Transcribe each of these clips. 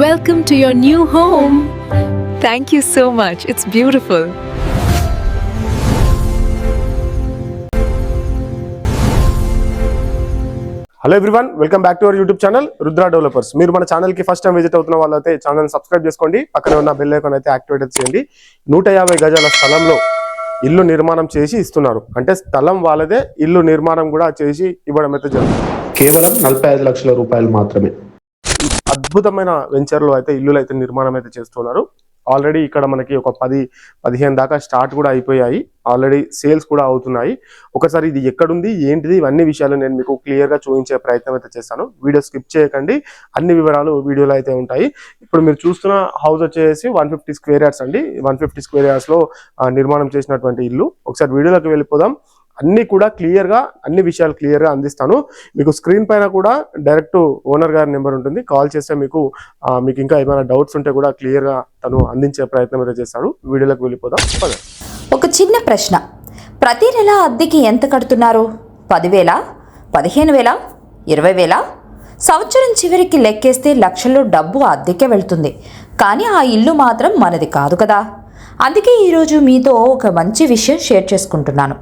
Welcome to your new home. Thank you so much. It's beautiful. Hello everyone, welcome back to our YouTube channel Rudra developers. మీరు మన channel కి first time visit అవుతున్న వాళ్ళైతే channel subscribe చేసుకోండి, పక్కనే ఉన్న bell icon అయితే activate చేయండి. 150 గజాల స్థలంలో ఇల్లు నిర్మాణం చేసి ఇస్తున్నారు. అంటే స్థలం వాళ్ళదే, ఇల్లు నిర్మాణం కూడా చేసి ఇవ్వడం అయితే జరుగుతుంది. కేవలం 45 లక్షల రూపాయలు మాత్రమే. అద్భుతమైన వెంచర్లో అయితే ఇల్లులు అయితే నిర్మాణం అయితే చేస్తున్నారు. ఆల్రెడీ ఇక్కడ మనకి ఒక 10-15 దాకా స్టార్ట్ కూడా అయిపోయాయి. ఆల్రెడీ సేల్స్ కూడా అవుతున్నాయి. ఒకసారి ఇది ఎక్కడుంది, ఏంటిది, ఇవన్నీ విషయాలు నేను మీకు క్లియర్గా చూపించే ప్రయత్నం అయితే చేస్తాను. వీడియో స్కిప్ చేయకండి, అన్ని వివరాలు వీడియోలో అయితే ఉంటాయి. ఇప్పుడు మీరు చూస్తున్న హౌస్ వచ్చేసి 150 స్క్వేర్ యార్డ్స్ అండి. 150 స్క్వేర్ యార్డ్స్లో నిర్మాణం చేసినటువంటి ఇల్లు. ఒకసారి వీడియోలోకి వెళ్ళిపోదాం. అన్ని కూడా క్లియర్గా, అన్ని విషయాలు క్లియర్గా అందిస్తాను. మీకు స్క్రీన్ పైన కూడా డైరెక్ట్ ఓనర్ గారి నెంబర్ ఉంటుంది. కాల్ చేస్తే మీకు ఇంకా ఏమైనా డౌట్స్ ఉంటే కూడా క్లియర్గా తను అందించే ప్రయత్నం అయితే చేస్తాడు. వీడియోలోకి వెళ్ళిపోదాం. ఒక చిన్న ప్రశ్న, ప్రతి నెల అద్దెకి ఎంత కడుతున్నారు? 10,000, 15,000, 20,000? సంవత్సరం చివరికి లెక్కేస్తే లక్షల్లో డబ్బు అద్దెకే వెళ్తుంది. కానీ ఆ ఇల్లు మాత్రం మనది కాదు కదా. అందుకే ఈరోజు మీతో ఒక మంచి విషయం షేర్ చేసుకుంటున్నాను.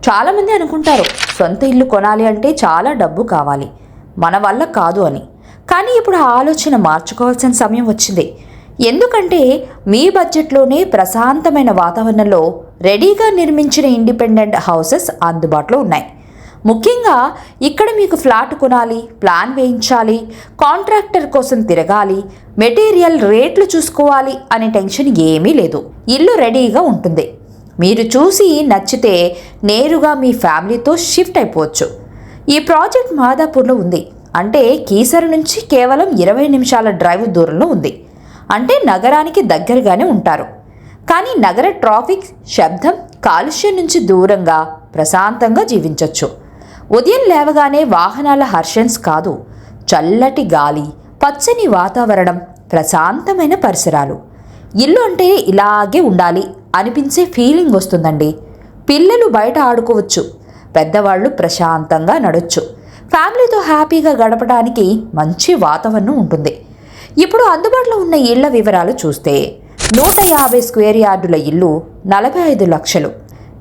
చాలామంది అనుకుంటారు సొంత ఇల్లు కొనాలి అంటే చాలా డబ్బు కావాలి, మన వల్ల కాదు అని. కానీ ఇప్పుడు ఆ ఆలోచన మార్చుకోవాల్సిన సమయం వచ్చింది. ఎందుకంటే మీ బడ్జెట్లోనే ప్రశాంతమైన వాతావరణంలో రెడీగా నిర్మించిన ఇండిపెండెంట్ హౌసెస్ అందుబాటులో ఉన్నాయి. ముఖ్యంగా ఇక్కడ మీకు ఫ్లాట్ కొనాలి, ప్లాన్ వేయించాలి, కాంట్రాక్టర్ కోసం తిరగాలి, మెటీరియల్ రేట్లు చూసుకోవాలి అనే టెన్షన్ ఏమీ లేదు. ఇల్లు రెడీగా ఉంటుంది. మీరు చూసి నచ్చితే నేరుగా మీ ఫ్యామిలీతో షిఫ్ట్ అయిపోవచ్చు. ఈ ప్రాజెక్ట్ మాదాపూర్లో ఉంది. అంటే కీసర నుంచి కేవలం 20 నిమిషాల డ్రైవ్ దూరంలో ఉంది. అంటే నగరానికి దగ్గరగానే ఉంటారు. కానీ నగర ట్రాఫిక్, శబ్దం, కాలుష్యం నుంచి దూరంగా ప్రశాంతంగా జీవించవచ్చు. ఉదయం లేవగానే వాహనాల హర్షన్స్ కాదు, చల్లటి గాలి, పచ్చని వాతావరణం, ప్రశాంతమైన పరిసరాలు. ఇల్లు అంటే ఇలాగే ఉండాలి అనిపించే ఫీలింగ్ వస్తుందండి. పిల్లలు బయట ఆడుకోవచ్చు, పెద్దవాళ్ళు ప్రశాంతంగా నడవచ్చు, ఫ్యామిలీతో హ్యాపీగా గడపడానికి మంచి వాతావరణం ఉంటుంది. ఇప్పుడు అందుబాటులో ఉన్న ఇళ్ల వివరాలు చూస్తే 150 స్క్వేర్ యార్డుల ఇల్లు 45 లక్షలు,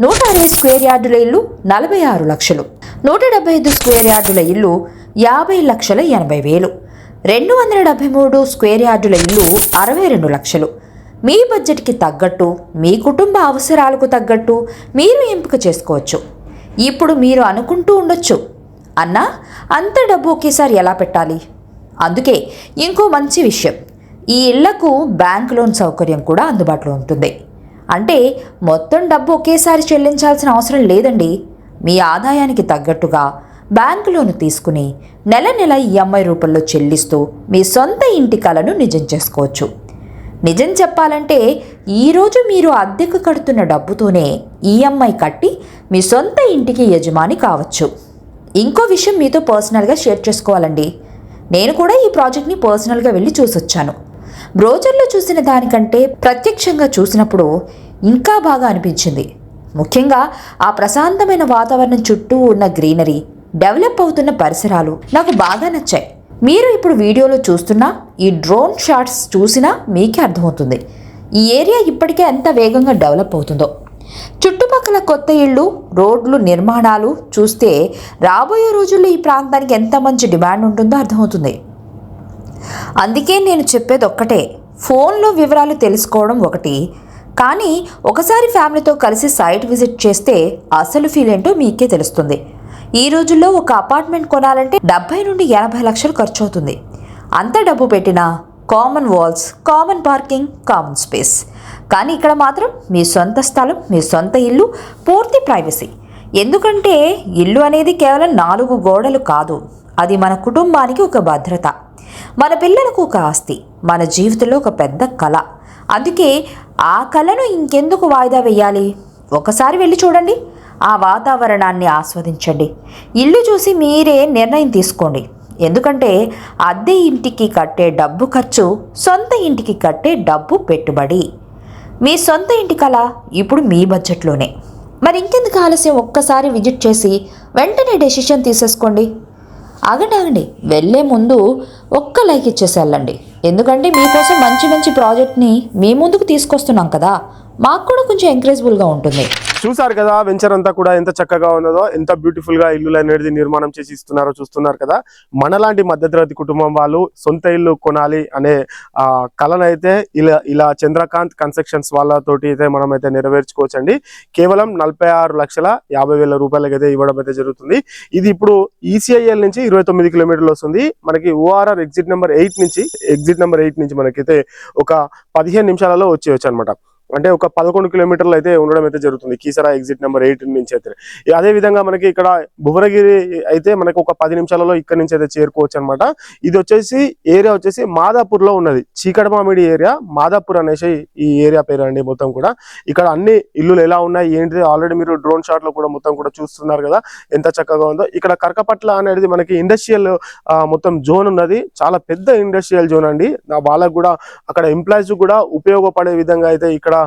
160 స్క్వేర్ యార్డుల ఇల్లు 46 లక్షలు, 175 స్క్వేర్ యార్డుల ఇల్లు 50,80,000, 273 స్క్వేర్ యార్డుల ఇల్లు 62 లక్షలు. మీ బడ్జెట్కి తగ్గట్టు, మీ కుటుంబ అవసరాలకు తగ్గట్టు మీరు ఎంపిక చేసుకోవచ్చు. ఇప్పుడు మీరు అనుకుంటూ ఉండొచ్చు, అన్నా అంత డబ్బు ఒకేసారి ఎలా పెట్టాలి? అందుకే ఇంకో మంచి విషయం, ఈ ఇళ్లకు బ్యాంక్ లోన్ సౌకర్యం కూడా అందుబాటులో ఉంటుంది. అంటే మొత్తం డబ్బు ఒకేసారి చెల్లించాల్సిన అవసరం లేదండి. మీ ఆదాయానికి తగ్గట్టుగా బ్యాంకు లోను తీసుకుని నెల నెల ఈఎంఐ రూపంలో చెల్లిస్తూ మీ సొంత ఇంటి కలను నిజం చేసుకోవచ్చు. నిజం చెప్పాలంటే ఈరోజు మీరు అద్దెకు కడుతున్న డబ్బుతోనే ఈఎంఐ కట్టి మీ సొంత ఇంటికి యజమాని కావచ్చు. ఇంకో విషయం మీతో పర్సనల్గా షేర్ చేసుకోవాలండి. నేను కూడా ఈ ప్రాజెక్ట్ని పర్సనల్గా వెళ్ళి చూసొచ్చాను. బ్రోచర్లో చూసిన దానికంటే ప్రత్యక్షంగా చూసినప్పుడు ఇంకా బాగా అనిపించింది. ముఖ్యంగా ఆ ప్రశాంతమైన వాతావరణం చుట్టూ ఉన్న గ్రీనరీ, డెవలప్ అవుతున్న పరిసరాలు నాకు బాగా నచ్చాయి. మీరు ఇప్పుడు వీడియోలో చూస్తున్న ఈ డ్రోన్ షాట్స్ చూసినా మీకే అర్థమవుతుంది ఈ ఏరియా ఇప్పటికే ఎంత వేగంగా డెవలప్ అవుతుందో. చుట్టుపక్కల కొత్త ఇళ్ళు, రోడ్లు, నిర్మాణాలు చూస్తే రాబోయే రోజుల్లో ఈ ప్రాంతానికి ఎంత మంచి డిమాండ్ ఉంటుందో అర్థమవుతుంది. అందుకే నేను చెప్పేది ఒక్కటే, ఫోన్లో వివరాలు తెలుసుకోవడం ఒకటి, కానీ ఒకసారి ఫ్యామిలీతో కలిసి సైట్ విజిట్ చేస్తే అసలు ఫీల్ ఏంటో మీకే తెలుస్తుంది. ఈ రోజుల్లో ఒక అపార్ట్మెంట్ కొనాలంటే 70 నుండి 80 లక్షలు ఖర్చు అవుతుంది. అంత డబ్బు పెట్టినా common walls, common parking, common space. కానీ ఇక్కడ మాత్రం మీ సొంత స్థలం, మీ సొంత ఇల్లు, పూర్తి ప్రైవసీ. ఎందుకంటే ఇల్లు అనేది కేవలం 4 గోడలు కాదు, అది మన కుటుంబానికి ఒక భద్రత, మన పిల్లలకు ఒక ఆస్తి, మన జీవితంలో ఒక పెద్ద కళ. అందుకే ఆ కళను ఇంకెందుకు వాయిదా వేయాలి? ఒకసారి వెళ్ళి చూడండి, ఆ వాతావరణాన్ని ఆస్వాదించండి, ఇల్లు చూసి మీరే నిర్ణయం తీసుకోండి. ఎందుకంటే అద్దె ఇంటికి కట్టే డబ్బు ఖర్చు, సొంత ఇంటికి కట్టే డబ్బు పెట్టుబడి. మీ సొంత ఇంటి కళ ఇప్పుడు మీ బడ్జెట్లోనే. మరి ఇంకెందుకు ఆలస్యం? ఒక్కసారి విజిట్ చేసి వెంటనే డెసిషన్ తీసేసుకోండి. ఆగండి, వెళ్ళే ముందు ఒక్క లైక్ ఇచ్చేసి వెళ్ళండి. ఎందుకంటే మీకోసం మంచి మంచి ప్రాజెక్ట్ని మీ ముందుకు తీసుకొస్తున్నాం కదా, మాకు కూడా కొంచెం ఎంకరేజబుల్గా ఉంటుంది. చూసారు కదా వెంచర్ అంతా కూడా ఎంత చక్కగా ఉన్నదో, ఎంత బ్యూటిఫుల్ గా ఇల్లు అనేది నిర్మాణం చేసి ఇస్తున్నారో చూస్తున్నారు కదా. మనలాంటి మధ్యతరగతి కుటుంబం వాళ్ళు సొంత ఇల్లు కొనాలి అనే కళనైతే ఇలా చంద్రకాంత్ కన్స్ట్రక్షన్స్ వాళ్ళతోటి అయితే మనం అయితే నెరవేర్చుకోవచ్చండి. కేవలం 46,50,000 రూపాయలకి అయితే ఇవ్వడం అయితే జరుగుతుంది. ఇది ఇప్పుడు ఈసీఐఎల్ నుంచి 29 కిలోమీటర్లు వస్తుంది. మనకి ఓఆర్ఆర్ ఎగ్జిట్ నెంబర్ 8 నుంచి మనకైతే ఒక 15 నిమిషాలలో వచ్చేయచ్చు అనమాట. అంటే ఒక 11 కిలోమీటర్లు అయితే ఉండడం అయితే జరుగుతుంది కీసరా ఎగ్జిట్ నెంబర్ 8 నుంచి అయితే. అదే విధంగా మనకి ఇక్కడ భువనగిరి అయితే మనకి ఒక 10 నిమిషాలలో ఇక్కడ నుంచి అయితే చేరుకోవచ్చు అనమాట. ఇది వచ్చేసి ఏరియా వచ్చేసి మాదాపూర్ లో ఉన్నది, చీకటమామిడి ఏరియా, మాదాపూర్ అనేసి ఈ ఏరియా పేరు అండి. మొత్తం కూడా ఇక్కడ అన్ని ఇల్లులు ఎలా ఉన్నాయి ఏంటిది ఆల్రెడీ మీరు డ్రోన్ షాట్ లో కూడా మొత్తం కూడా చూస్తున్నారు కదా ఎంత చక్కగా ఉందో. ఇక్కడ కరకపట్ల అనేది మనకి ఇండస్ట్రియల్ మొత్తం జోన్ ఉన్నది, చాలా పెద్ద ఇండస్ట్రియల్ జోన్ అండి. వాళ్ళకు కూడా అక్కడ ఎంప్లాయీస్ కూడా ఉపయోగపడే విధంగా అయితే ఇక్కడ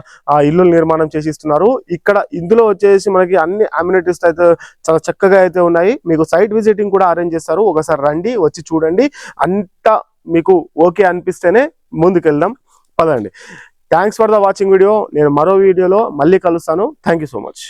ఇల్లు నిర్మాణం చేసి ఇస్తున్నారు. ఇక్కడ ఇందులో వచ్చేసి మనకి అన్ని అమ్యూనిటీస్ అయితే చాలా చక్కగా అయితే ఉన్నాయి. మీకు సైట్ విజిటింగ్ కూడా అరేంజ్ చేస్తారు. ఒకసారి రండి, వచ్చి చూడండి. అంతా మీకు ఓకే అనిపిస్తేనే ముందుకెళ్దాం, పదండి. Thanks for the watching video. నేను మరో వీడియోలో మళ్ళీ కలుస్తాను. Thank you so much.